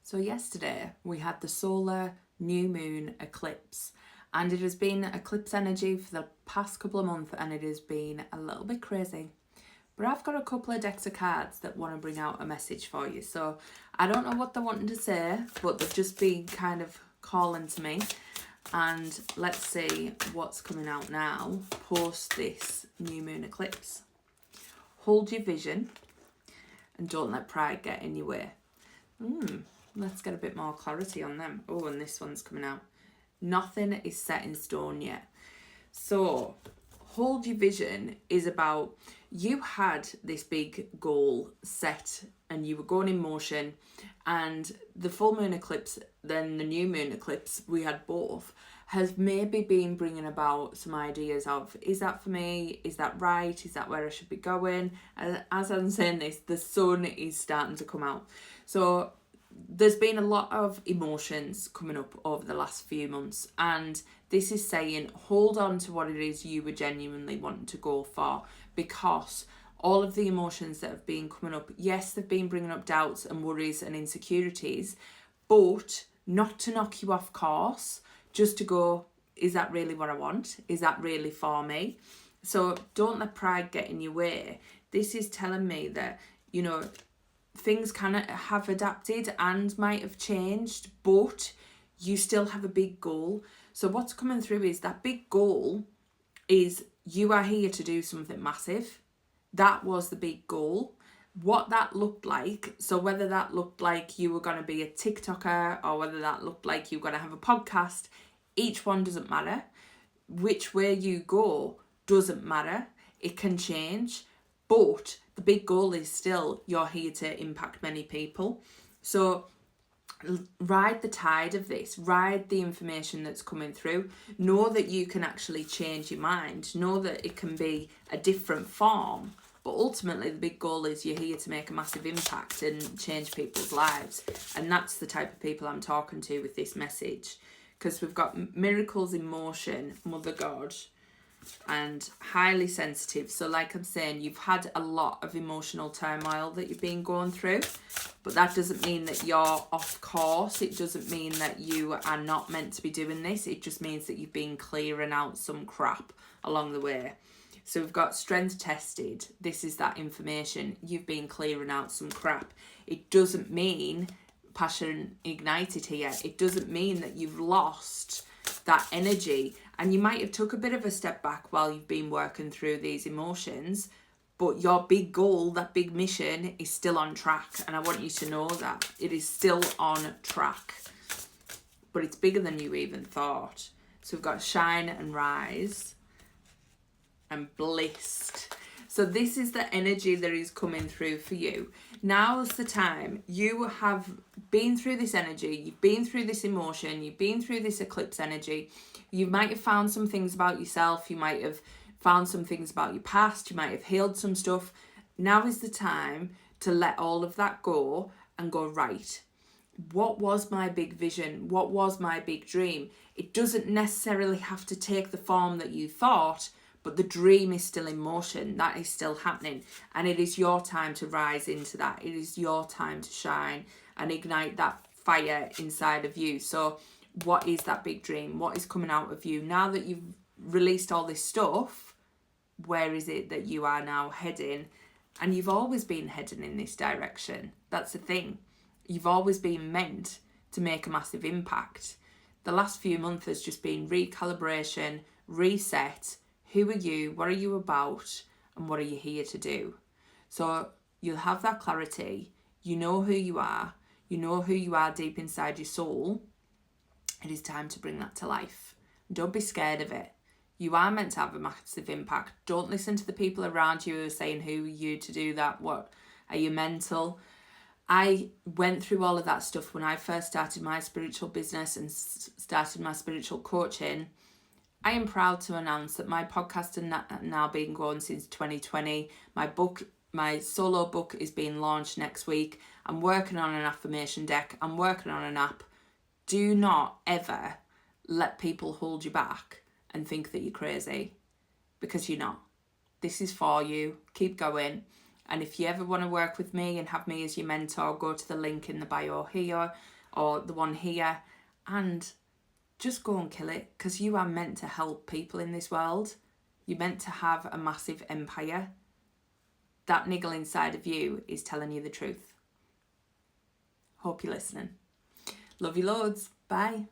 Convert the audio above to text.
So yesterday we had the solar new moon eclipse, and it has been eclipse energy for the past couple of months, and it has been a little bit crazy. But I've got a couple of decks of cards that want to bring out a message for you. So I don't know what they're wanting to say, but they've just been kind of calling to me. And let's see what's coming out now post this new moon eclipse. Hold your vision and don't let pride get in your way. Let's get a bit more clarity on them. Oh, and this one's coming out. Nothing is set in stone yet. So, hold your vision is about you had this big goal set and you were going in motion, and the full moon eclipse, then the new moon eclipse, we had both, has maybe been bringing about some ideas of, is that for me? Is that right? Is that where I should be going? And as I'm saying this, the sun is starting to come out. So there's been a lot of emotions coming up over the last few months, and this is saying hold on to what it is you were genuinely wanting to go for, because all of the emotions that have been coming up, yes, they've been bringing up doubts and worries and insecurities, but not to knock you off course, just to go, is that really what I want? Is that really for me? So don't let pride get in your way. This is telling me that, things can have adapted and might have changed, but you still have a big goal. So what's coming through is that big goal is you are here to do something massive. That was the big goal. What that looked like, so whether that looked like you were going to be a TikToker or whether that looked like you were going to have a podcast, each one doesn't matter. Which way you go doesn't matter. It can change, but the big goal is still you're here to impact many people. So ride the tide of this, ride the information that's coming through, know that you can actually change your mind, know that it can be a different form, but ultimately the big goal is you're here to make a massive impact and change people's lives. And that's the type of people I'm talking to with this message, because we've got miracles in motion, Mother God, and highly sensitive. So like I'm saying, you've had a lot of emotional turmoil that you've been going through, but that doesn't mean that you're off course. It doesn't mean that you are not meant to be doing this. It just means that you've been clearing out some crap along the way. So we've got strength tested. This is that information. You've been clearing out some crap. It doesn't mean passion ignited here. It doesn't mean that you've lost that energy, and you might have took a bit of a step back while you've been working through these emotions, but your big goal, that big mission, is still on track. And I want you to know that it is still on track, but it's bigger than you even thought. So we've got shine and rise and blissed. So this is the energy that is coming through for you. Now's the time. You have been through this energy, you've been through this emotion, you've been through this eclipse energy. You might have found some things about yourself, you might have found some things about your past, you might have healed some stuff. Now is the time to let all of that go and go, right, what was my big vision? What was my big dream? It doesn't necessarily have to take the form that you thought, but the dream is still in motion. That is still happening. And it is your time to rise into that. It is your time to shine and ignite that fire inside of you. So what is that big dream? What is coming out of you? Now that you've released all this stuff, where is it that you are now heading? And you've always been heading in this direction. That's the thing. You've always been meant to make a massive impact. The last few months has just been recalibration, reset. Who are you? What are you about? And what are you here to do? So you'll have that clarity. You know who you are. You know who you are deep inside your soul. It is time to bring that to life. Don't be scared of it. You are meant to have a massive impact. Don't listen to the people around you who are saying, who are you to do that? What, are you mental? I went through all of that stuff when I first started my spiritual business and started my spiritual coaching. I am proud to announce that my podcast has now been going since 2020. My solo book is being launched next week. I'm working on an affirmation deck. I'm working on an app. Do not ever let people hold you back and think that you're crazy, because you're not. This is for you. Keep going. And if you ever want to work with me and have me as your mentor, go to the link in the bio here or the one here and just go and kill it, because you are meant to help people in this world. You're meant to have a massive empire. That niggle inside of you is telling you the truth. Hope you're listening. Love you loads. Bye.